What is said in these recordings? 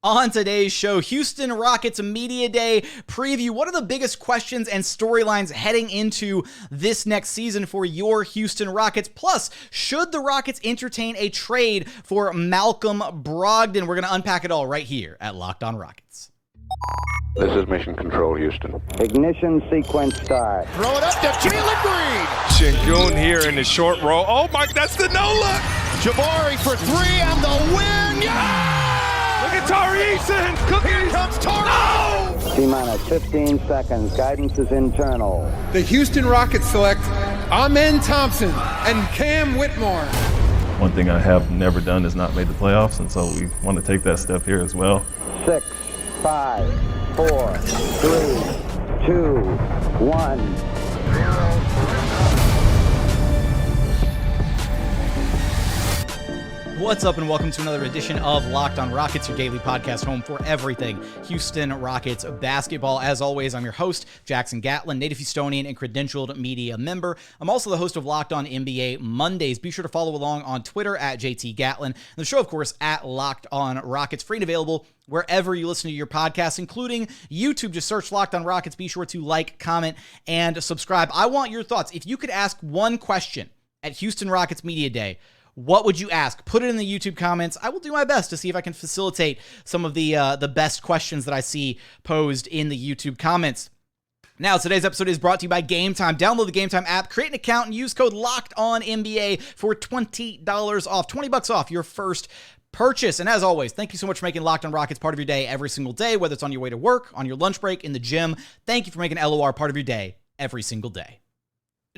On today's show, Houston Rockets Media Day preview. What are the biggest questions and storylines heading into this next season for your Houston Rockets? Plus, should the Rockets entertain a trade for Malcolm Brogdon? We're going to unpack it all right here at Locked On Rockets. This is Mission Control, Houston. Ignition sequence start. Throw it up to Jalen Green. Sengun here in the short row. Oh my, that's the no look. Jabari for three and the win. Yeah! Look at Tari, Eason. Here comes Tari. No! T-minus 15 seconds. Guidance is internal. The Houston Rockets select Thompson and Cam Whitmore. One thing I have never done is not made the playoffs, and so we want to take that step here as well. 6, 5, 4, 3, 2, 1. What's up and welcome to another edition of Locked On Rockets, your daily podcast home for everything Houston Rockets basketball. As always, I'm your host, Jackson Gatlin, native Houstonian and credentialed media member. I'm also the host of Locked On NBA Mondays. Be sure to follow along on Twitter at JT Gatlin. And the show, of course, at Locked On Rockets, free and available wherever you listen to your podcasts, including YouTube. Just search Locked On Rockets. Be sure to like, comment, and subscribe. I want your thoughts. If you could ask one question at Houston Rockets Media Day, what would you ask? Put it in the YouTube comments. I will do my best to see if I can facilitate some of the best questions that I see posed in the YouTube comments. Now, today's episode is brought to you by Game Time. Download the Game Time app, create an account, and use code LOCKEDONNBA for $20 off, $20 off your first purchase. And as always, thank you so much for making Locked On Rockets part of your day every single day, whether it's on your way to work, on your lunch break, in the gym. Thank you for making LOR part of your day every single day.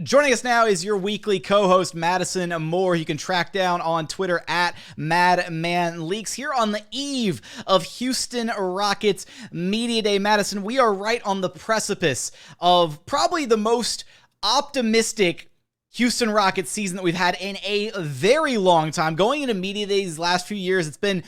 Joining us now is your weekly co-host, Madison Moore. You can track down on Twitter at MadmanLeaks. Here on the eve of Houston Rockets Media Day. Madison, we are right on the precipice of probably the most optimistic Houston Rockets season that we've had in a very long time. Going into Media Day these last few years, it's been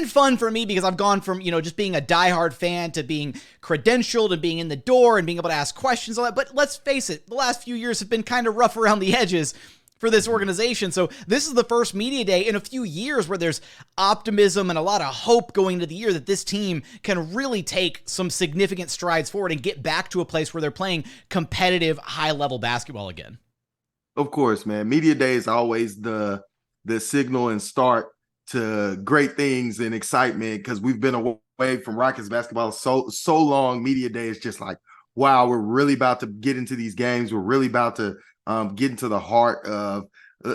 fun for me because I've gone from, just being a diehard fan to being credentialed and being in the door and being able to ask questions, all that. But let's face it, the last few years have been kind of rough around the edges for this organization. So this is the first media day in a few years where there's optimism and a lot of hope going into the year that this team can really take some significant strides forward and get back to a place where they're playing competitive, high-level basketball again. Of course, man. Media day is always the signal and start to great things and excitement because we've been away from Rockets basketball so long. Media day is just like, wow, we're really about to get into these games. We're really about to get into the heart of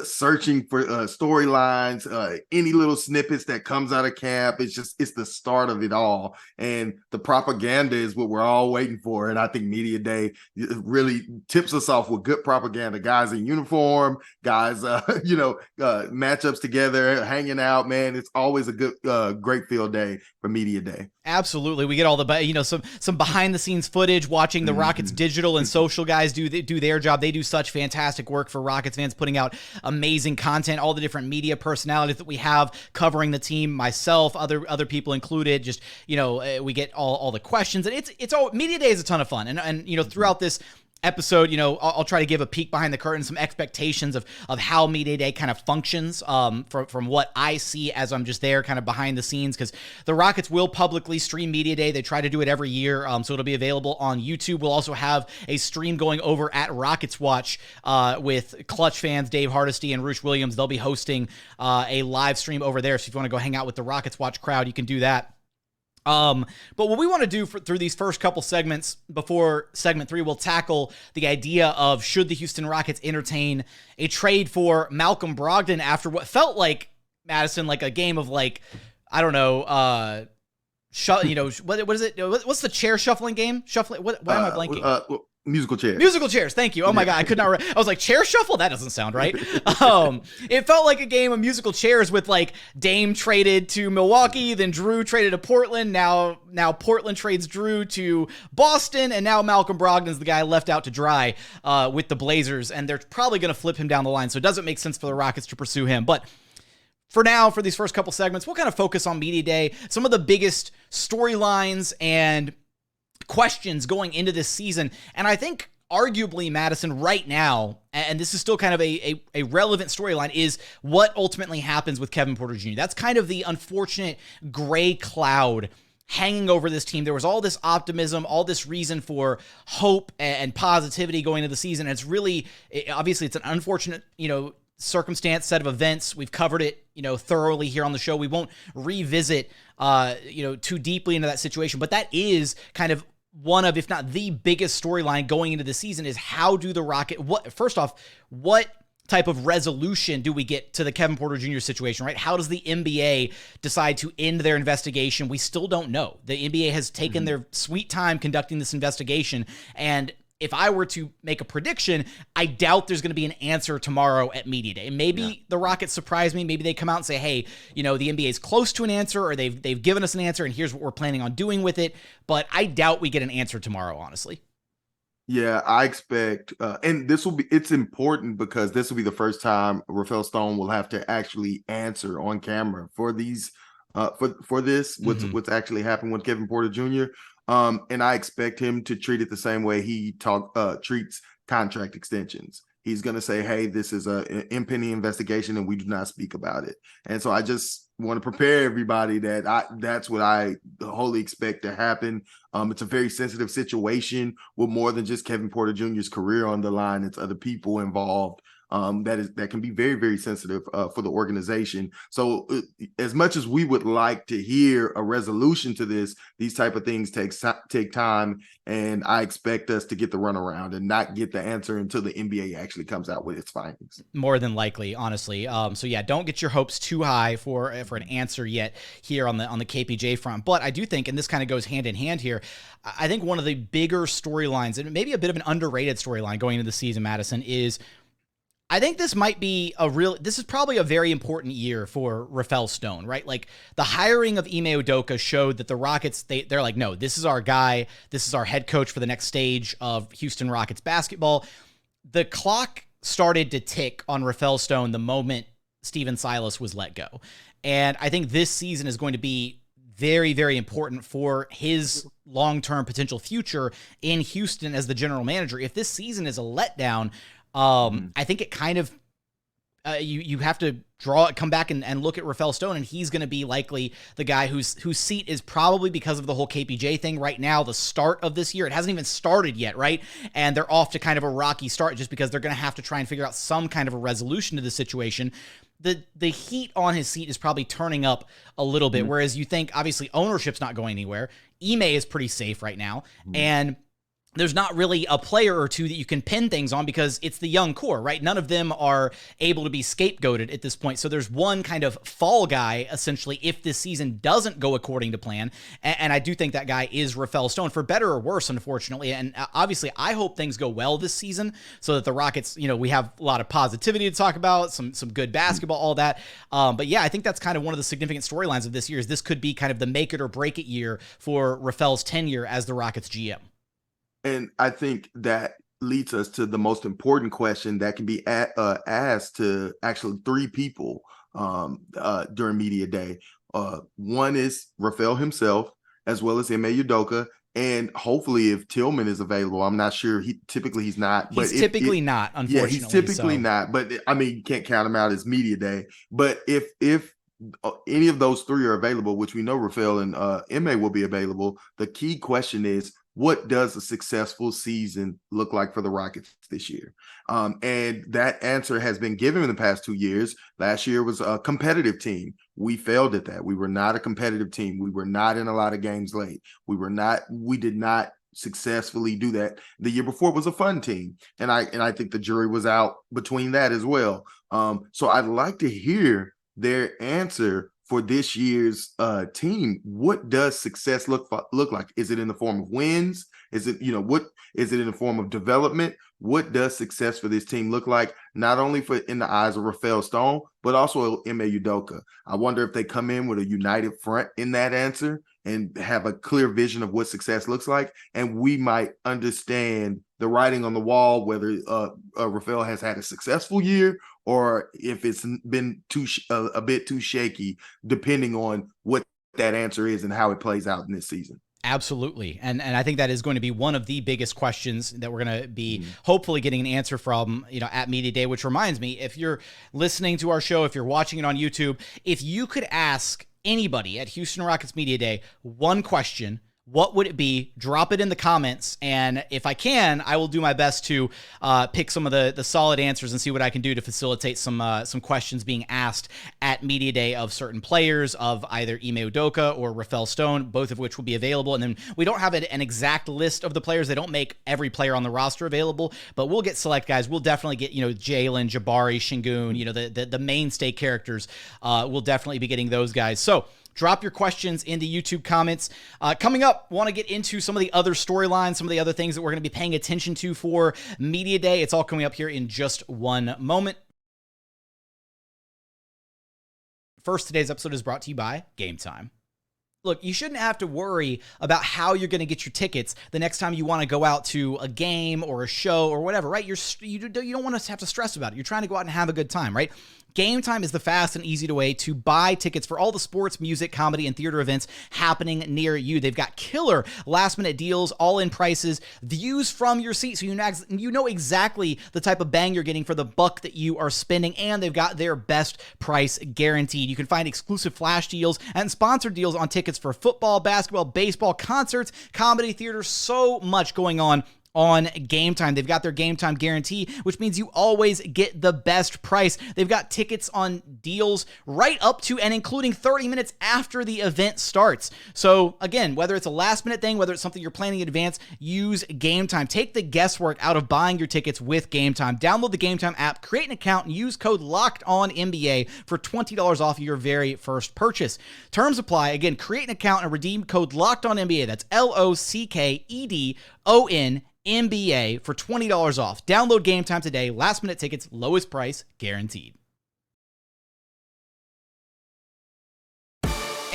searching for storylines, any little snippets that comes out of camp. It's the start of it all. And the propaganda is what we're all waiting for. And I think Media Day really tips us off with good propaganda. Guys in uniform, guys, matchups together, hanging out, man. It's always a good, great field day for Media Day. Absolutely. We get all the, some behind the scenes footage, watching the Rockets digital and social guys do their job. They do such fantastic work for Rockets fans, putting out amazing content, all the different media personalities that we have covering the team, myself, other people included. Just, we get all the questions, and it's all Media Day is a ton of fun. And throughout this episode, I'll try to give a peek behind the curtain, some expectations of how Media Day kind of functions from what I see as I'm just there kind of behind the scenes, because the Rockets will publicly stream Media Day. They try to do it every year, so it'll be available on YouTube. We'll also have a stream going over at Rockets Watch with Clutch fans, Dave Hardesty and Roosh Williams. They'll be hosting a live stream over there, so if you want to go hang out with the Rockets Watch crowd, you can do that. But what we want to do through these first couple segments before segment 3, we'll tackle the idea of should the Houston Rockets entertain a trade for Malcolm Brogdon after what felt like, Madison, like a game of what is it? What's the chair shuffling game? Shuffling. Why am I blanking? Musical chairs. Musical chairs. Thank you. Oh my God. I could not. I was like, chair shuffle? That doesn't sound right. It felt like a game of musical chairs with Dame traded to Milwaukee, then Drew traded to Portland. Now Portland trades Drew to Boston, and now Malcolm Brogdon's the guy left out to dry with the Blazers, and they're probably going to flip him down the line. So it doesn't make sense for the Rockets to pursue him. But for now, for these first couple segments, we'll kind of focus on Media Day, some of the biggest storylines and questions going into this season. And I think arguably, Madison, right now, and this is still kind of a relevant storyline, is what ultimately happens with Kevin Porter Jr. That's kind of the unfortunate gray cloud hanging over this team. There was all this optimism, all this reason for hope and positivity going into the season. And it's really, obviously, it's an unfortunate, circumstance, set of events. We've covered it, thoroughly here on the show. We won't revisit, too deeply into that situation, but that is kind of one of, if not the biggest storyline going into the season, is how do the first off, what type of resolution do we get to the Kevin Porter Jr. situation, right? How does the NBA decide to end their investigation? We still don't know. The NBA has taken their sweet time conducting this investigation, and if I were to make a prediction, I doubt there's going to be an answer tomorrow at Media Day. Maybe the Rockets surprise me. Maybe they come out and say, hey, the NBA is close to an answer, or they've given us an answer, and here's what we're planning on doing with it. But I doubt we get an answer tomorrow, honestly. Yeah, I expect, and it's important because this will be the first time Rafael Stone will have to actually answer on camera for these, for this, what's actually happened with Kevin Porter Jr. And I expect him to treat it the same way he treats contract extensions. He's going to say, hey, this is an impending investigation and we do not speak about it. And so I just want to prepare everybody that that's what I wholly expect to happen. It's a very sensitive situation with more than just Kevin Porter Jr.'s career on the line. It's other people involved. That can be very, very sensitive for the organization. So as much as we would like to hear a resolution to this, these type of things take time, and I expect us to get the runaround and not get the answer until the NBA actually comes out with its findings. More than likely, honestly. So yeah, don't get your hopes too high for an answer yet here on the KPJ front. But I do think, and this kind of goes hand in hand here, I think one of the bigger storylines, and maybe a bit of an underrated storyline going into the season, Madison, is I think this is probably a very important year for Rafael Stone, right? Like, the hiring of Ime Udoka showed that the Rockets, they're like, no, this is our guy. This is our head coach for the next stage of Houston Rockets basketball. The clock started to tick on Rafael Stone the moment Stephen Silas was let go. And I think this season is going to be very, very important for his long-term potential future in Houston as the general manager. If this season is a letdown, I think it kind of, you have to come back and look at Rafael Stone, and he's going to be likely the guy whose seat is probably, because of the whole KPJ thing right now, the start of this year. It hasn't even started yet, right? And they're off to kind of a rocky start just because they're going to have to try and figure out some kind of a resolution to the situation. The heat on his seat is probably turning up a little bit, whereas you think, obviously, ownership's not going anywhere. Ime is pretty safe right now, and there's not really a player or two that you can pin things on because it's the young core, right? None of them are able to be scapegoated at this point. So there's one kind of fall guy, essentially, if this season doesn't go according to plan. And I do think that guy is Rafael Stone, for better or worse, unfortunately. And obviously, I hope things go well this season so that the Rockets, we have a lot of positivity to talk about, some good basketball, all that. But yeah, I think that's kind of one of the significant storylines of this year, is this could be kind of the make it or break it year for Rafael's tenure as the Rockets GM. And I think that leads us to the most important question that can be asked to actually three people during Media Day. One is Rafael himself, as well as Ime Udoka, and hopefully if Tillman is available. I'm not sure. He's not. He's typically not, unfortunately. Yeah, he's typically not. But, you can't count him out as Media Day. But if any of those three are available, which we know Rafael and Ime will be available, the key question is, what does a successful season look like for the Rockets this year? And that answer has been given in the past 2 years. Last year was a competitive team. We failed at that. We were not a competitive team. We were not in a lot of games late. We did not successfully do that. The year before was a fun team. And I think the jury was out between that as well. So I'd like to hear their answer for this year's team. What does success look like? Is it in the form of wins? Is it, what is it in the form of development? What does success for this team look like? Not only in the eyes of Rafael Stone, but also Ime Udoka. I wonder if they come in with a united front in that answer and have a clear vision of what success looks like. And we might understand the writing on the wall, whether Rafael has had a successful year or if it's been a bit too shaky, depending on what that answer is and how it plays out in this season. absolutely. And I think that is going to be one of the biggest questions that we're going to be hopefully getting an answer from, at Media Day, which reminds me, if you're listening to our show, if you're watching it on YouTube, if you could ask anybody at Houston Rockets Media Day one question, what would it be? Drop it in the comments, and if I can, I will do my best to pick some of the solid answers and see what I can do to facilitate some questions being asked at Media Day of certain players, of either Ime Udoka or Rafael Stone, both of which will be available. And then we don't have an exact list of the players. They don't make every player on the roster available, but we'll get select guys. We'll definitely get, Jalen, Jabari, Sengun, the mainstay characters. We'll definitely be getting those guys. So drop your questions in the YouTube comments. Coming up, want to get into some of the other storylines, some of the other things that we're going to be paying attention to for Media Day. It's all coming up here in just one moment. First, today's episode is brought to you by Game Time. Look, you shouldn't have to worry about how you're going to get your tickets the next time you want to go out to a game or a show or whatever, right? You don't want to have to stress about it. You're trying to go out and have a good time, right? Game Time is the fast and easy way to buy tickets for all the sports, music, comedy, and theater events happening near you. They've got killer last-minute deals, all-in prices, views from your seat, so you know exactly the type of bang you're getting for the buck that you are spending, and they've got their best price guaranteed. You can find exclusive flash deals and sponsored deals on tickets for football, basketball, baseball, concerts, comedy, theater, so much going on Game Time. They've got their Game Time guarantee, which means you always get the best price. They've got tickets on deals right up to and including 30 minutes after the event starts. So again, whether it's a last minute thing, whether it's something you're planning in advance, use Game Time. Take the guesswork out of buying your tickets with Game Time. Download the Game Time app, create an account, and use code LOCKEDONNBA for $20 off your very first purchase. Terms apply. Again, create an account and redeem code LOCKEDONNBA. That's LOCKEDON NBA for $20 off. Download Game Time today. Last minute tickets, lowest price guaranteed.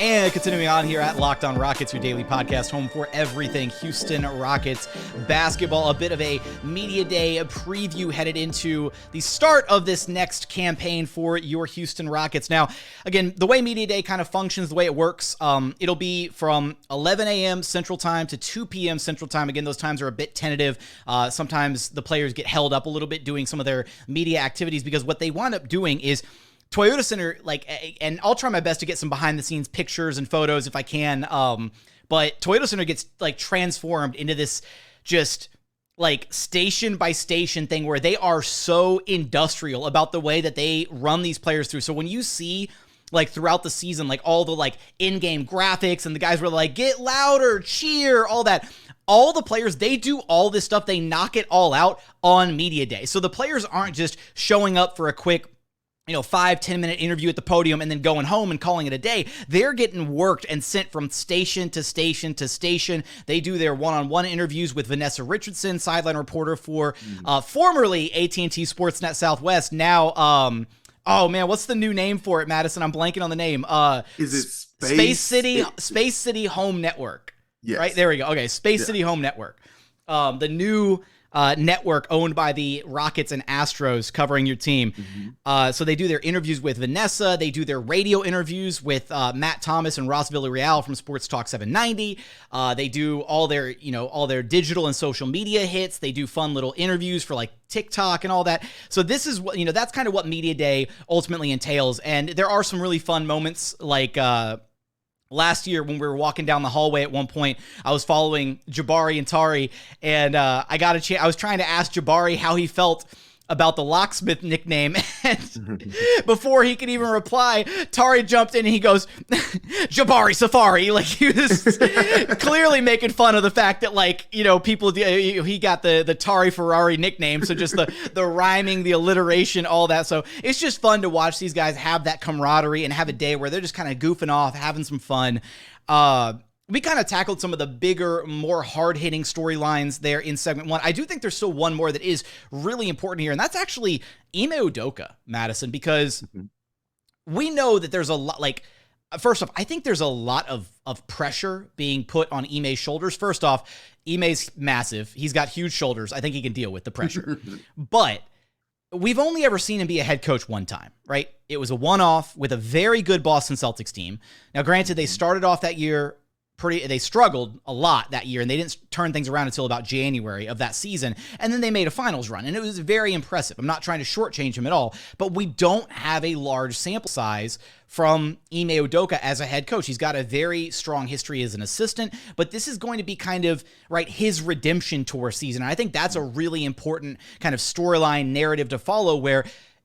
And continuing on here at Locked On Rockets, your daily podcast home for everything Houston Rockets basketball. A bit of a Media Day preview headed into the start of this next campaign for your Houston Rockets. Now, again, the way Media Day kind of functions, the way it works, it'll be from 11 a.m. Central Time to 2 p.m. Central Time. Again, those times are a bit tentative. Sometimes the players get held up a little bit doing some of their media activities because what they wind up doing is Toyota Center, and I'll try my best to get some behind-the-scenes pictures and photos if I can, but Toyota Center gets, transformed into this just, station-by-station thing where they are so industrial about the way that they run these players through. So when you see, throughout the season, all the, in-game graphics and the guys were get louder, cheer, all that, all the players, they do all this stuff. They knock it all out on Media Day. So the players aren't just showing up for a quick 5-10 minute interview at the podium and then going home and calling it a day. They're getting worked and sent from station to station to station. They do their one-on-one interviews with Vanessa Richardson, sideline reporter for formerly AT&T Sportsnet Southwest. Now, oh man, what's the new name for it, Madison? I'm blanking on the name. Is it Space City Home Network? Yes. Right, there we go. Okay, City Home Network. The new network owned by the Rockets and Astros covering your team. So they do their interviews with Vanessa. They do their radio interviews with Matt Thomas and Ross Villarreal from Sports Talk 790. They do all their digital and social media hits. They do fun little interviews for TikTok and all that. So this is what, that's kind of what Media Day ultimately entails. And there are some really fun moments last year, when we were walking down the hallway at one point, I was following Jabari and Tari, and I got a chance. I was trying to ask Jabari how he felt about the locksmith nickname, and before he could even reply, Tari jumped in and he goes, Jabari Safari. He was clearly making fun of the fact that people, he got the Tari Ferrari nickname. So just the rhyming, the alliteration, all that. So it's just fun to watch these guys have that camaraderie and have a day where they're just kind of goofing off, having some fun. We kind of tackled some of the bigger, more hard-hitting storylines there in segment one. I do think there's still one more that is really important here, and that's actually Ime Udoka, Madison, because we know that there's a lot, first off, I think there's a lot of pressure being put on Ime's shoulders. First off, Ime's massive. He's got huge shoulders. I think he can deal with the pressure. But we've only ever seen him be a head coach one time, right? It was a one-off with a very good Boston Celtics team. Now, granted, they started off that year they struggled a lot that year, and they didn't turn things around until about January of that season. And then they made a finals run, and it was very impressive. I'm not trying to shortchange him at all, but we don't have a large sample size from Ime Udoka as a head coach. He's got a very strong history as an assistant, but this is going to be kind of, right, his redemption tour season. And I think that's a really important kind of storyline narrative to follow, where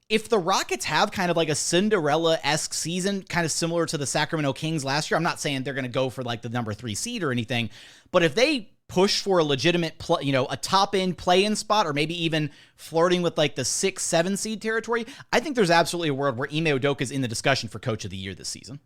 if the Rockets have kind of like a Cinderella-esque season, kind of similar to the Sacramento Kings last year, I'm not saying they're going to go for like the number 3 seed or anything, but if they push for a legitimate, a top-end play-in spot, or maybe even flirting with like the 6-7 seed territory, I think there's absolutely a world where Ime Udoka is in the discussion for Coach of the Year this season.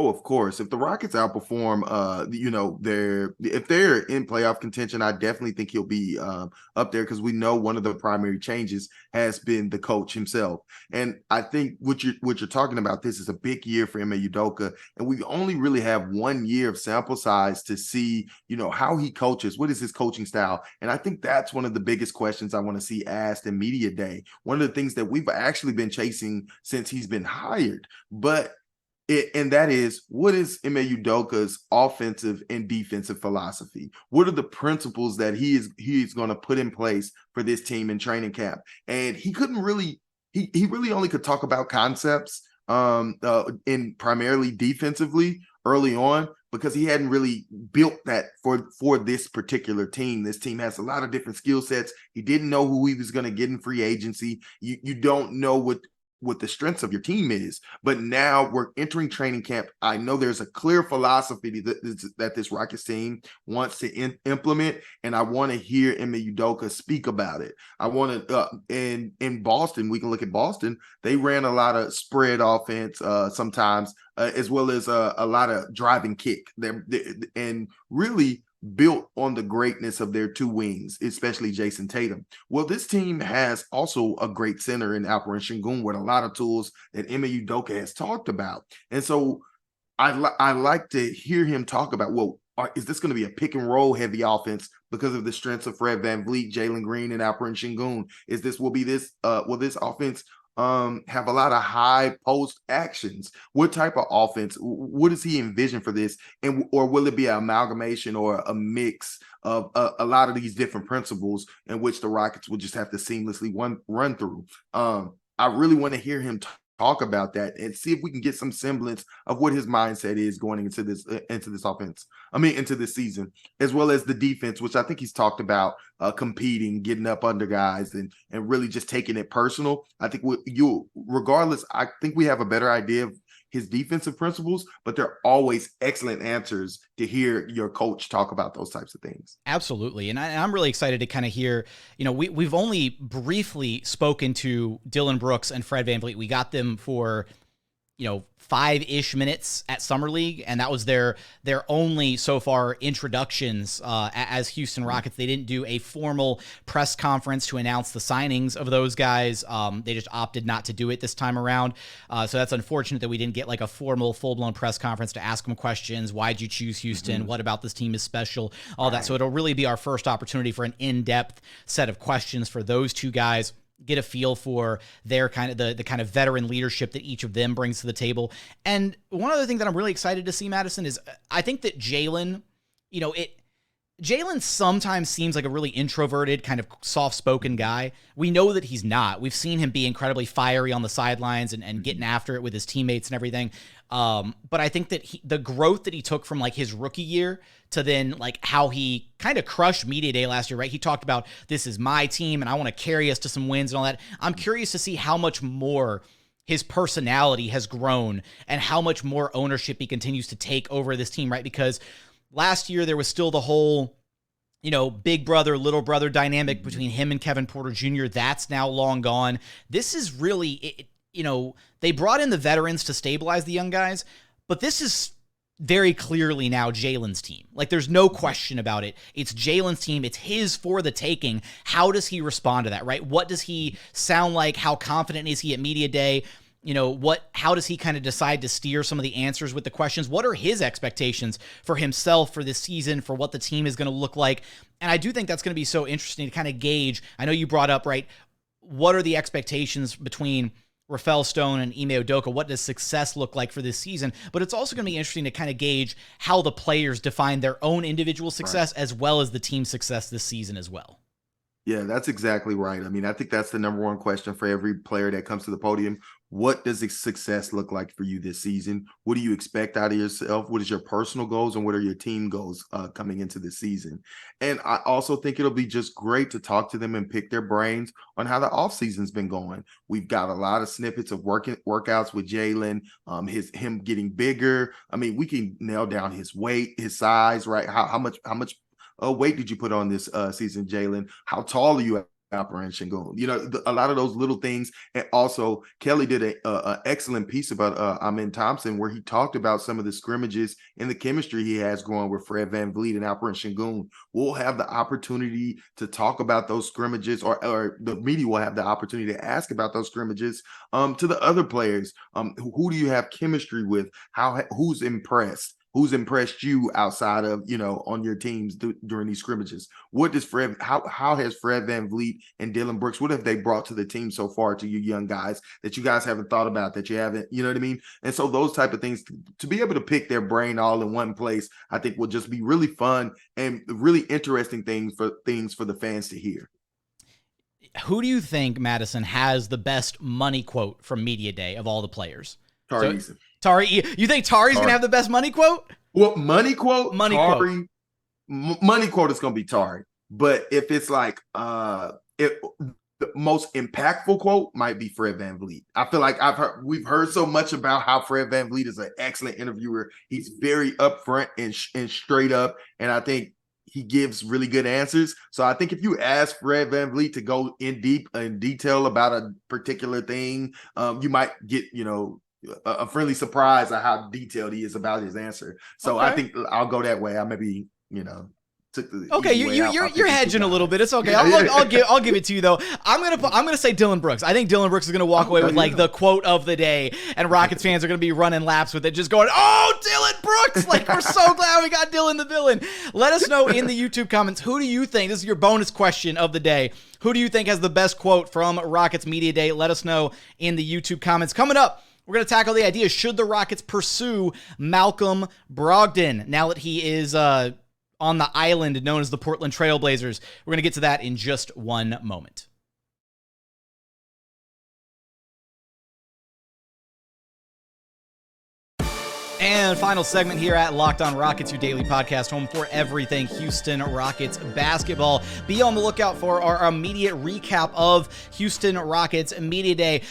Oh, of course. If the Rockets outperform, if they're in playoff contention, I definitely think he'll be up there, because we know one of the primary changes has been the coach himself. And I think what you're talking about, this is a big year for Ime Udoka, and we only really have 1 year of sample size to see, how he coaches. What is his coaching style? And I think that's one of the biggest questions I want to see asked in media day. One of the things that we've actually been chasing since he's been hired, and that is, what is Ime Udoka's offensive and defensive philosophy? What are the principles that he is going to put in place for this team in training camp? And he really only could talk about concepts in primarily defensively early on, because he hadn't really built that for this particular team. This team has a lot of different skill sets. He didn't know who he was going to get in free agency. You don't know what the strengths of your team is. But now we're entering training camp. I know there's a clear philosophy that this Rockets team wants to implement, and I want to hear Ime Udoka speak about it. I want to in Boston, we can look at Boston. They ran a lot of spread offense sometimes, as well as a lot of driving kick. And really built on the greatness of their 2 wings, especially Jason Tatum. Well, this team has also a great center in Alperen Sengun with a lot of tools that Ime Udoka has talked about. And so I like to hear him talk about, is this going to be a pick and roll heavy offense because of the strengths of Fred VanVleet, Jalen Green, and Alperen Sengun? Will this offense have a lot of high post actions? What type of offense? What does he envision for this? Or will it be an amalgamation or a mix of a lot of these different principles in which the Rockets will just have to seamlessly run through? I really want to hear him talk about that and see if we can get some semblance of what his mindset is going into this offense. Into this season, as well as the defense, which I think he's talked about, competing, getting up under guys, and really just taking it personal. I think regardless, I think we have a better idea of his defensive principles, but they're always excellent answers to hear your coach talk about those types of things. Absolutely. And I'm really excited to kind of hear, we've only briefly spoken to Dillon Brooks and Fred VanVleet. We got them for, 5-ish minutes at Summer League, and that was their only so far introductions as Houston Rockets. They didn't do a formal press conference to announce the signings of those guys. They just opted not to do it this time around. So that's unfortunate that we didn't get like a formal, full-blown press conference to ask them questions. Why'd you choose Houston? What about this team is special? All that. So it'll really be our first opportunity for an in-depth set of questions for those 2 guys. Get a feel for their kind of the kind of veteran leadership that each of them brings to the table. And one other thing that I'm really excited to see, Madison, is I think that Jalen, Jalen sometimes seems like a really introverted, kind of soft-spoken guy. We know that he's not. We've seen him be incredibly fiery on the sidelines and getting after it with his teammates and everything. But I think that the growth that he took from like his rookie year to then like how he kind of crushed media day last year, right? He talked about, this is my team and I want to carry us to some wins and all that. I'm curious to see how much more his personality has grown and how much more ownership he continues to take over this team, right? Because last year there was still the whole, big brother, little brother dynamic between him and Kevin Porter Jr. That's now long gone. This is really, they brought in the veterans to stabilize the young guys, but this is very clearly now Jalen's team. Like, there's no question about it. It's Jalen's team. It's his for the taking. How does he respond to that, right? What does he sound like? How confident is he at media day? How does he kind of decide to steer some of the answers with the questions? What are his expectations for himself for this season, for what the team is going to look like? And I do think that's going to be so interesting to kind of gauge. I know you brought up, right, what are the expectations between Rafael Stone and Ime Udoka, what does success look like for this season? But it's also going to be interesting to kind of gauge how the players define their own individual success as well as the team success this season as well. Yeah, that's exactly right. I mean, I think that's the number one question for every player that comes to the podium. What does success look like for you this season? What do you expect out of yourself? What is your personal goals and what are your team goals coming into the season? And I also think it'll be just great to talk to them and pick their brains on how the offseason's been going. We've got a lot of snippets of workouts with Jalen, him getting bigger. I mean, we can nail down his weight, his size, right? How much weight did you put on this season, Jalen? How tall are you Alperen Sengun? You know, a lot of those little things. And also, Kelly did a excellent piece about Ime Thompson, where he talked about some of the scrimmages and the chemistry he has going with Fred VanVleet and Alperen Sengun. We'll have the opportunity to talk about those scrimmages, or the media will have the opportunity to ask about those scrimmages to the other players. Who do you have chemistry with? Who's impressed? Who's impressed you outside of, on your teams during these scrimmages? What does how has Fred VanVleet and Dillon Brooks, what have they brought to the team so far, to you young guys, that you guys haven't thought about, that you haven't, you know what I mean? And so those type of things, to be able to pick their brain all in one place, I think will just be really fun and really interesting things for the fans to hear. Who do you think, Madison, has the best money quote from Media Day of all the players? Tari Eason. Tari, you think Tari's going to have the best money quote? Well, money quote? Money Tari, quote. Money quote is going to be Tari. But if it's like, the most impactful quote might be Fred VanVleet. I feel like we've heard so much about how Fred VanVleet is an excellent interviewer. He's very upfront and straight up. And I think he gives really good answers. So I think if you ask Fred VanVleet to go in detail about a particular thing, you might get, a friendly surprise at how detailed he is about his answer. So I think I'll go that way. I maybe, took the you're hedging a little bit. It's okay. I'll give it to you though. I'm gonna say Dillon Brooks. I think Dillon Brooks is gonna walk away with the quote of the day, and Rockets fans are gonna be running laps with it, just going, "Oh, Dillon Brooks!" Like, we're so glad we got Dillon the villain. Let us know in the YouTube comments, who do you think? This is your bonus question of the day. Who do you think has the best quote from Rockets Media Day? Let us know in the YouTube comments. Coming up, we're going to tackle the idea, should the Rockets pursue Malcolm Brogdon now that he is on the island known as the Portland Trailblazers? We're going to get to that in just one moment. And final segment here at Locked On Rockets, your daily podcast home for everything Houston Rockets basketball. Be on the lookout for our immediate recap of Houston Rockets Media Day.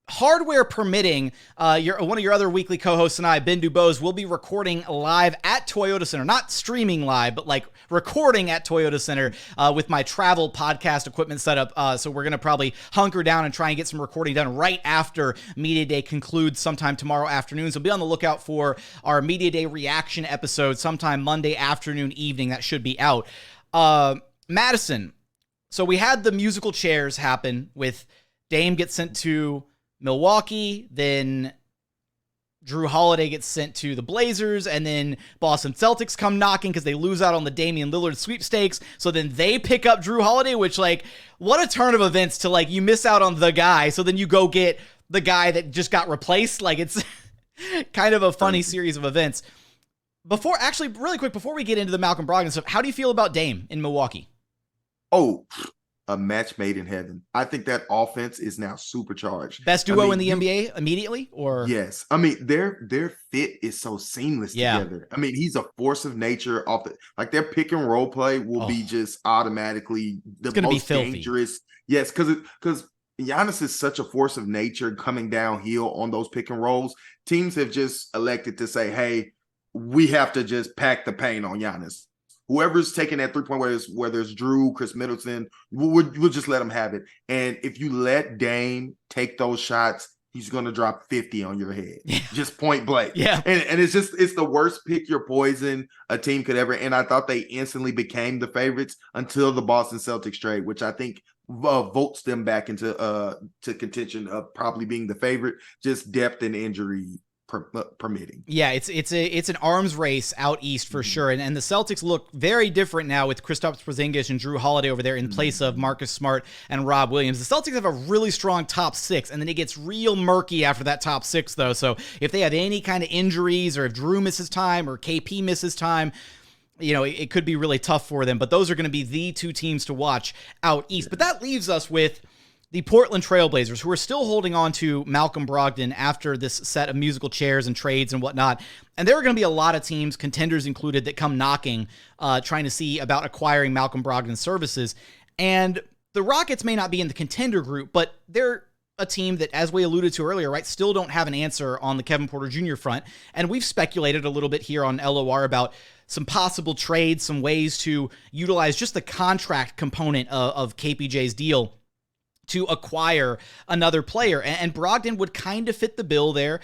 Hardware permitting, one of your other weekly co-hosts and I, Ben Dubose, will be recording live at Toyota Center. Not streaming live, but like recording at Toyota Center with my travel podcast equipment set up. So we're going to probably hunker down and try and get some recording done right after Media Day concludes sometime tomorrow afternoon. So be on the lookout for our Media Day reaction episode sometime Monday afternoon, evening. That should be out. Madison, so we had the musical chairs happen with Dame gets sent to Milwaukee, then Drew Holiday gets sent to the Blazers, and then Boston Celtics come knocking because they lose out on the Damian Lillard sweepstakes. So then they pick up Drew Holiday, which, what a turn of events to, you miss out on the guy, so then you go get the guy that just got replaced. It's kind of a funny series of events. Really quick, before we get into the Malcolm Brogdon stuff, how do you feel about Dame in Milwaukee? Oh, a match made in heaven. I think that offense is now supercharged. Best duo in the NBA immediately, or? Yes. I mean, their fit is so seamless together. I mean, he's a force of nature their pick and roll play will be just automatically the most dangerous. Yes, because Giannis is such a force of nature coming downhill on those pick and rolls. Teams have just elected to say, hey, we have to just pack the paint on Giannis. Whoever's taking that 3-point, whether it's Drew, Chris Middleton, we'll just let them have it. And if you let Dame take those shots, he's going to drop 50 on your head, just point blank. Yeah. And it's the worst pick your poison a team could ever. And I thought they instantly became the favorites until the Boston Celtics trade, which I think votes them back into to contention of probably being the favorite. Just depth and injury permitting. Yeah, it's an arms race out east for sure. And the Celtics look very different now with Kristaps Porzingis and Drew Holiday over there in place of Marcus Smart and Rob Williams. The Celtics have a really strong top six, and then it gets real murky after that top six, though. So if they have any kind of injuries, or if Drew misses time or KP misses time, it could be really tough for them. But those are going to be the two teams to watch out east. But that leaves us with the Portland Trailblazers, who are still holding on to Malcolm Brogdon after this set of musical chairs and trades and whatnot. And there are going to be a lot of teams, contenders included, that come knocking, trying to see about acquiring Malcolm Brogdon's services. And the Rockets may not be in the contender group, but they're a team that, as we alluded to earlier, right, still don't have an answer on the Kevin Porter Jr. front. And we've speculated a little bit here on LOR about some possible trades, some ways to utilize just the contract component of KPJ's deal to acquire another player. And Brogdon would kind of fit the bill there.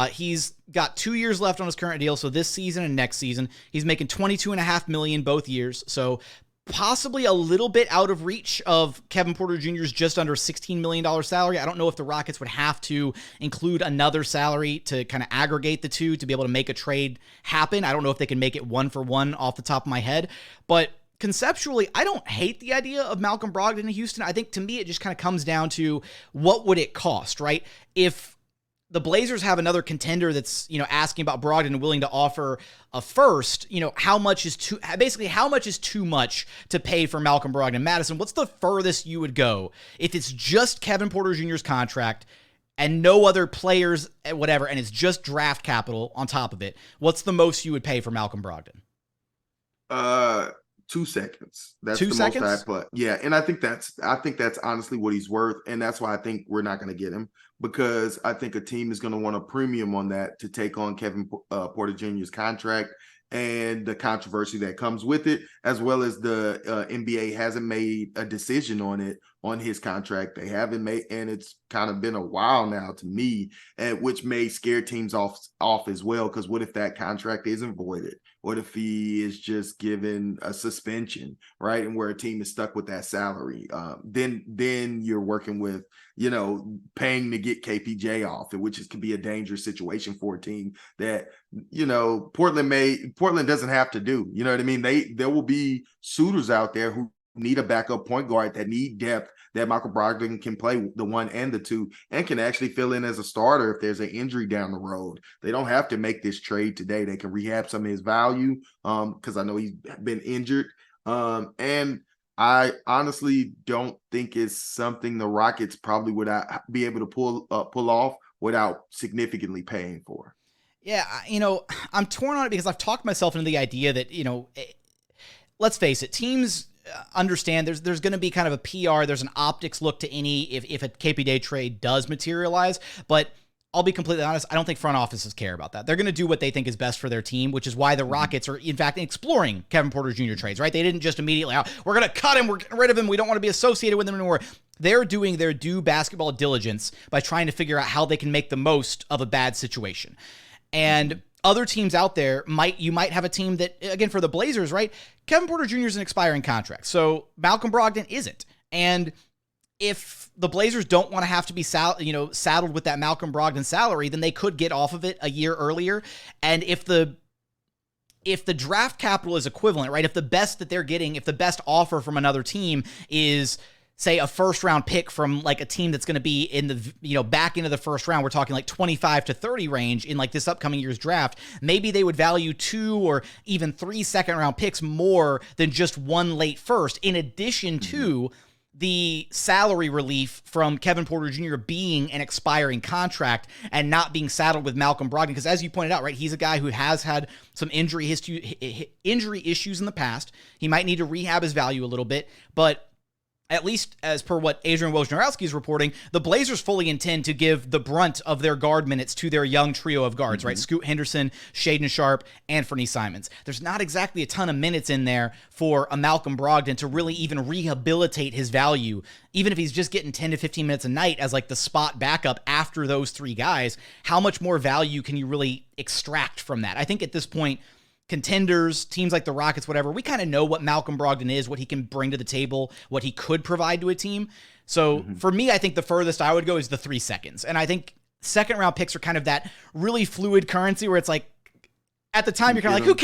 He's got 2 years left on his current deal, so this season and next season. He's making $22.5 million both years, so possibly a little bit out of reach of Kevin Porter Jr.'s just under $16 million salary. I don't know if the Rockets would have to include another salary to kind of aggregate the two to be able to make a trade happen. I don't know if they can make it 1-for-1 off the top of my head, but conceptually, I don't hate the idea of Malcolm Brogdon in Houston. I think, to me, it just kind of comes down to what would it cost, right? If the Blazers have another contender that's, asking about Brogdon and willing to offer a first, how much is too much to pay for Malcolm Brogdon? Madison, what's the furthest you would go if it's just Kevin Porter Jr.'s contract and no other players, whatever, and it's just draft capital on top of it? What's the most you would pay for Malcolm Brogdon? 2 seconds. That's 2 the seconds? most I'd put. Yeah, and I think that's honestly what he's worth, and that's why I think we're not going to get him, because I think a team is going to want a premium on that to take on Kevin Porter Jr.'s contract and the controversy that comes with it, as well as the NBA hasn't made a decision on his contract. They haven't made, and it's kind of been a while now to me, which may scare teams off as well, because what if that contract isn't voided? What if he is just given a suspension, right? And where a team is stuck with that salary, then you're working with, paying to get KPJ off, which could be a dangerous situation for a team that, Portland doesn't have to do. You know what I mean? There will be suitors out there who need a backup point guard, that need depth, that Malcolm Brogdon can play the 1 and the 2 and can actually fill in as a starter if there's an injury down the road. They don't have to make this trade today. They can rehab some of his value, because I know he's been injured. And I honestly don't think it's something the Rockets probably would be able to pull off without significantly paying for. Yeah, I'm torn on it because I've talked myself into the idea that, let's face it, teams understand there's going to be kind of a PR, there's an optics look to any if a KPJ trade does materialize, but I'll be completely honest, I don't think front offices care about that. They're going to do what they think is best for their team, which is why the Rockets are, in fact, exploring Kevin Porter Jr. trades, right? They didn't just immediately, we're going to cut him, we're getting rid of him, we don't want to be associated with him anymore. They're doing their due basketball diligence by trying to figure out how they can make the most of a bad situation. And other teams out there you might have a team that, again, for the Blazers, right? Kevin Porter Jr. is an expiring contract, so Malcolm Brogdon isn't. And if the Blazers don't want to have to be saddled with that Malcolm Brogdon salary, then they could get off of it a year earlier. And if the draft capital is equivalent, right? If the best that they're getting, if the best offer from another team is, say, a first round pick from like a team that's going to be in the, back into the first round, we're talking like 25 to 30 range in like this upcoming year's draft, maybe they would value 2 or even 3 second round picks more than just 1 late first, in addition to the salary relief from Kevin Porter Jr. being an expiring contract and not being saddled with Malcolm Brogdon. Because as you pointed out, right, he's a guy who has had some injury issues in the past. He might need to rehab his value a little bit, but at least as per what Adrian Wojnarowski is reporting, the Blazers fully intend to give the brunt of their guard minutes to their young trio of guards, right? Scoot Henderson, Shaedon Sharpe, Anthony Simons. There's not exactly a ton of minutes in there for a Malcolm Brogdon to really even rehabilitate his value, even if he's just getting 10 to 15 minutes a night as like the spot backup after those 3 guys. How much more value can you really extract from that? I think at this point, contenders, teams like the Rockets, whatever, we kind of know what Malcolm Brogdon is, what he can bring to the table, what he could provide to a team. So for me, I think the furthest I would go is the 3 seconds. And I think second round picks are kind of that really fluid currency where it's like, at the time, you're kind of like, who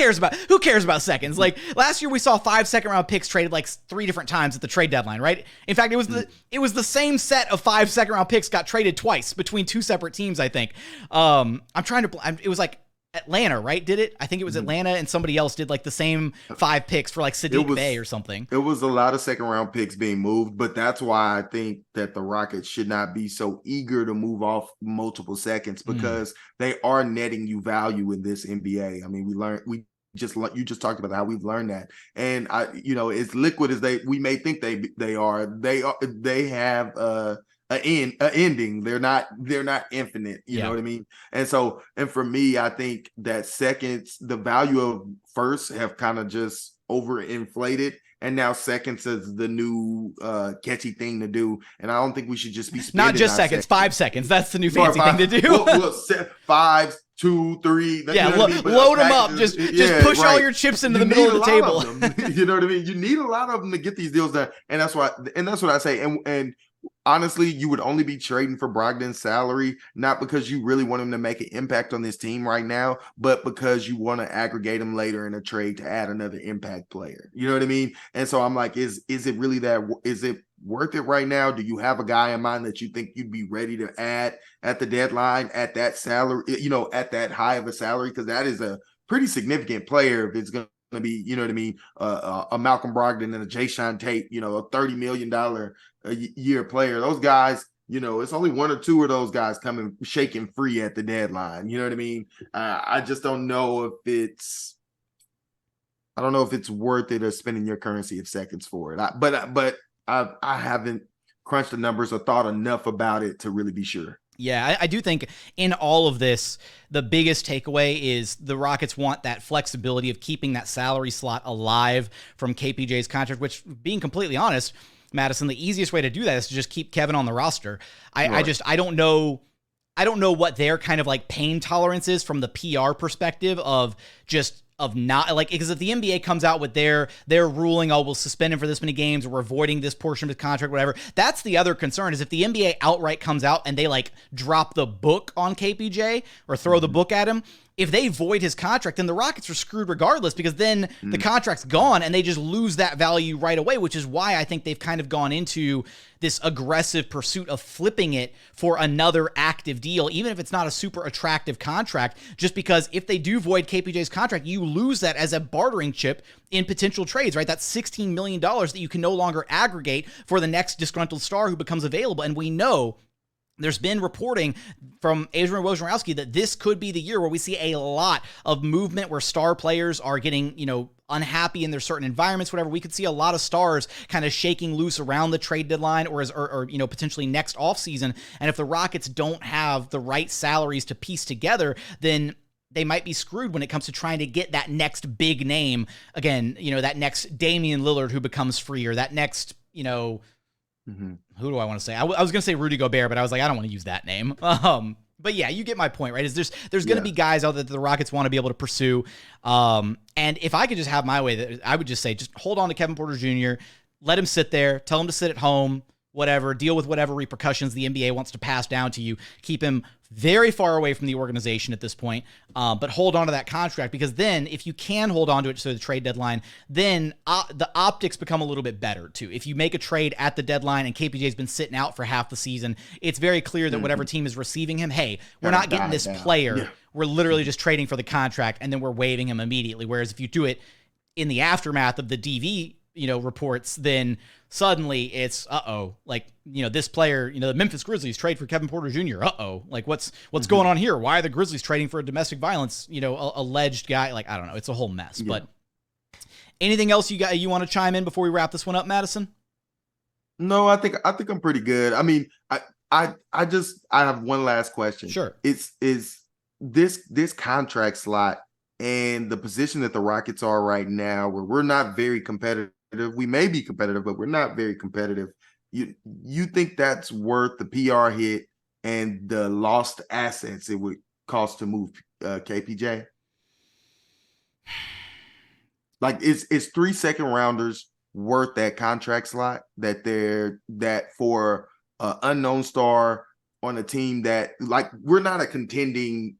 cares about seconds? Like last year, we saw 5 second round picks traded like 3 different times at the trade deadline, right? In fact, it was the same set of 5 second round picks got traded twice between 2 separate teams, I think. It was like Atlanta, right? Did it? I think it was Atlanta, and somebody else did like the same 5 picks for like Sadiq Bey or something. It was a lot of second round picks being moved, but that's why I think that the Rockets should not be so eager to move off multiple seconds, because they are netting you value in this NBA. I mean, you just talked about how we've learned that, and as liquid as we may think they have an ending. They're not infinite. You know what I mean? And for me, I think that seconds, the value of firsts have kind of just overinflated. And now seconds is the new catchy thing to do. And I don't think we should just be spending not just seconds, 5 seconds. That's the new fancy thing to do. Well, 5, 2, 3. Load them up. Just push all your chips into the middle of the table. You know what I mean? You need a lot of them to get these deals done. And that's what I say. And honestly, you would only be trading for Brogdon's salary, not because you really want him to make an impact on this team right now, but because you want to aggregate him later in a trade to add another impact player. You know what I mean? And so I'm like, is it really is it worth it right now? Do you have a guy in mind that you think you'd be ready to add at the deadline at that salary, at that high of a salary? Because that is a pretty significant player if it's going to be, you know what I mean, a Malcolm Brogdon and a Jae'Sean Tate, a $30 million a year player. Those guys, it's only 1 or 2 of those guys coming shaking free at the deadline. You know what I mean? I just don't know if it's worth it or spending your currency of seconds for it. But I haven't crunched the numbers or thought enough about it to really be sure. Yeah, I do think in all of this, the biggest takeaway is the Rockets want that flexibility of keeping that salary slot alive from KPJ's contract, which, being completely honest, Madison, the easiest way to do that is to just keep Kevin on the roster. I don't know what their kind of like pain tolerance is from the PR perspective of not like, because if the NBA comes out with their ruling, we'll suspend him for this many games, or we're avoiding this portion of his contract, whatever. That's the other concern, is if the NBA outright comes out and they like drop the book on KPJ or throw the book at him. If they void his contract, then the Rockets are screwed regardless, because then the contract's gone and they just lose that value right away, which is why I think they've kind of gone into this aggressive pursuit of flipping it for another active deal, even if it's not a super attractive contract, just because if they do void KPJ's contract, you lose that as a bartering chip in potential trades, right? That's $16 million that you can no longer aggregate for the next disgruntled star who becomes available. And we know there's been reporting from Adrian Wojnarowski that this could be the year where we see a lot of movement where star players are getting, unhappy in their certain environments, whatever. We could see a lot of stars kind of shaking loose around the trade deadline or potentially next offseason. And if the Rockets don't have the right salaries to piece together, then they might be screwed when it comes to trying to get that next big name. Again, that next Damian Lillard who becomes free, or that next, who do I want to say? I was going to say Rudy Gobert, but I was like, I don't want to use that name. But yeah, you get my point, right? Is there's going to be guys out there that the Rockets want to be able to pursue. And if I could just have my way, I would just say, just hold on to Kevin Porter Jr., let him sit there, tell him to sit at home, whatever, deal with whatever repercussions the NBA wants to pass down to you. Keep him very far away from the organization at this point, but hold on to that contract, because then if you can hold on to it to the trade deadline, then the optics become a little bit better too. If you make a trade at the deadline and KPJ's been sitting out for half the season, it's very clear that whatever team is receiving him, hey, we're not getting this player. Yeah. We're literally just trading for the contract, and then we're waiving him immediately. Whereas if you do it in the aftermath of the DV, reports, then suddenly it's, this player, the Memphis Grizzlies trade for Kevin Porter Jr. Like what's going on here? Why are the Grizzlies trading for a domestic violence, alleged guy? Like, I don't know. It's a whole mess. Yeah. But anything else you want to chime in before we wrap this one up, Madison? No, I think I'm pretty good. I mean, I have one last question. Sure. Is this contract slot and the position that the Rockets are right now, where we're not very competitive. We may be competitive, but we're not very competitive. You think that's worth the PR hit and the lost assets it would cost to move KPJ? Like, is 3 second rounders worth that contract slot that for unknown star on a team that, like, we're not a contending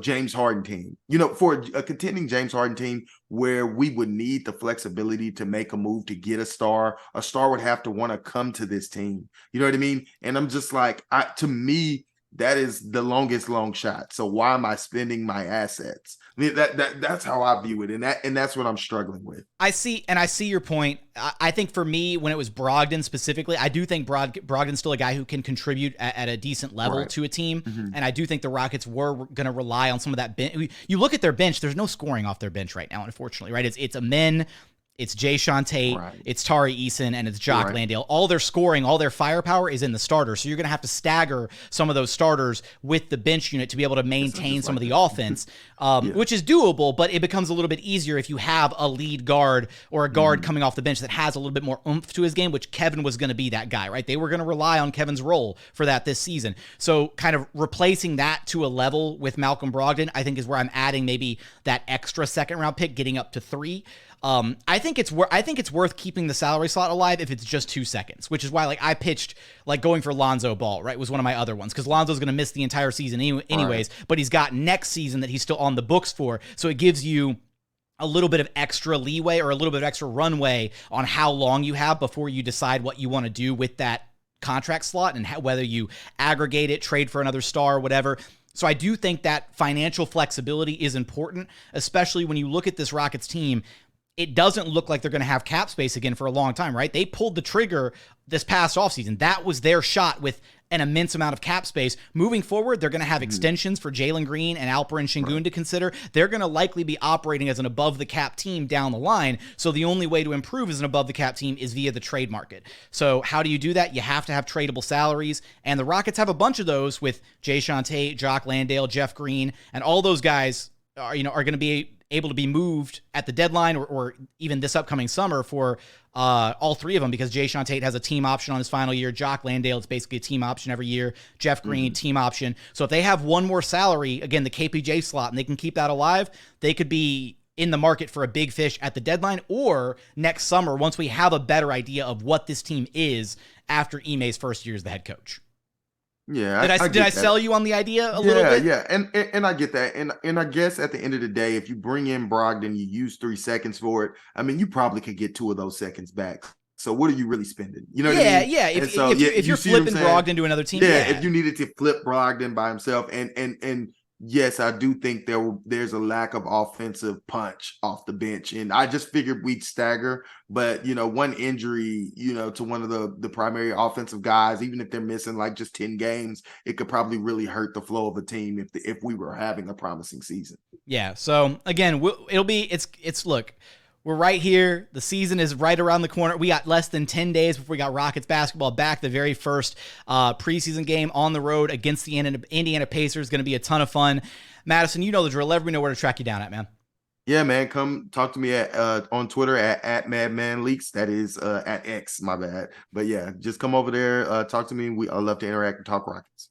James Harden team. For a contending James Harden team where we would need the flexibility to make a move to get a star would have to want to come to this team. You know what I mean? And I'm just like, to me, that is the longest long shot. So why am I spending my assets? I mean, that's how I view it, and that's what I'm struggling with. I see your point. I think for me, when it was Brogdon specifically, I do think Brogdon's still a guy who can contribute at a decent level to a team, and I do think the Rockets were going to rely on some of that bench. You look at their bench; there's no scoring off their bench right now, unfortunately. Right? It's Amen. It's Jae'Sean Tate, it's Tari Eason, and it's Jock Landale. All their scoring, all their firepower is in the starters. So you're going to have to stagger some of those starters with the bench unit to be able to maintain some of the offense, which is doable, but it becomes a little bit easier if you have a lead guard or a guard coming off the bench that has a little bit more oomph to his game, which Kevin was going to be that guy, right? They were going to rely on Kevin's role for that this season. So kind of replacing that to a level with Malcolm Brogdon, I think is where I'm adding maybe that extra second round pick, getting up to 3. I think it's worth keeping the salary slot alive if it's just 2 seconds, which is why I pitched going for Lonzo Ball, right? Was one of my other ones because Lonzo's going to miss the entire season anyways, but he's got next season that he's still on the books for. So it gives you a little bit of extra leeway or a little bit of extra runway on how long you have before you decide what you want to do with that contract slot and whether you aggregate it, trade for another star, whatever. So I do think that financial flexibility is important, especially when you look at this Rockets team. It doesn't look like they're going to have cap space again for a long time, right? They pulled the trigger this past offseason. That was their shot with an immense amount of cap space. Moving forward, they're going to have extensions for Jalen Green and Alperen Sengun to consider. They're going to likely be operating as an above-the-cap team down the line. So the only way to improve as an above-the-cap team is via the trade market. So how do you do that? You have to have tradable salaries. And the Rockets have a bunch of those with Jae'Sean Tate, Jock Landale, Jeff Green, and all those guys are going to be able to be moved at the deadline or even this upcoming summer for all 3 of them because Jae'Sean Tate has a team option on his final year. Jock Landale, it's basically a team option every year. Jeff Green, team option. So if they have one more salary, again, the KPJ slot, and they can keep that alive, they could be in the market for a big fish at the deadline or next summer once we have a better idea of what this team is after Ime's first year as the head coach. Yeah, did I sell you on the idea a little bit? Yeah, and I get that, and I guess at the end of the day, if you bring in Brogdon, you use 3 seconds for it. I mean, you probably could get 2 of those seconds back. So what are you really spending? You know what I mean? Yeah. If you're flipping Brogdon to another team, if you needed to flip Brogdon by himself, and yes, I do think there's a lack of offensive punch off the bench, and I just figured we'd stagger. But one injury, to one of the primary offensive guys, even if they're missing just 10 games, it could probably really hurt the flow of a team if we were having a promising season. Yeah. So again, look. We're right here. The season is right around the corner. We got less than 10 days before we got Rockets basketball back. The very first preseason game on the road against the Indiana Pacers is going to be a ton of fun. Madison, you know the drill. Let me know where to track you down at, man. Yeah, man. Come talk to me on Twitter at MadmanLeaks. That is at X, my bad. But yeah, just come over there. Talk to me. I'd love to interact and talk Rockets.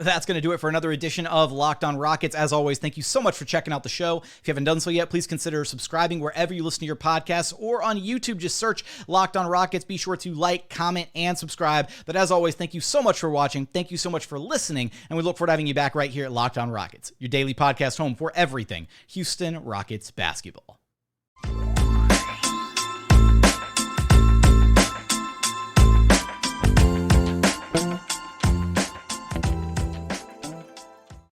That's going to do it for another edition of Locked On Rockets. As always, thank you so much for checking out the show. If you haven't done so yet, please consider subscribing wherever you listen to your podcasts or on YouTube. Just search Locked On Rockets. Be sure to like, comment, and subscribe. But as always, thank you so much for watching. Thank you so much for listening. And we look forward to having you back right here at Locked On Rockets, your daily podcast home for everything Houston Rockets basketball.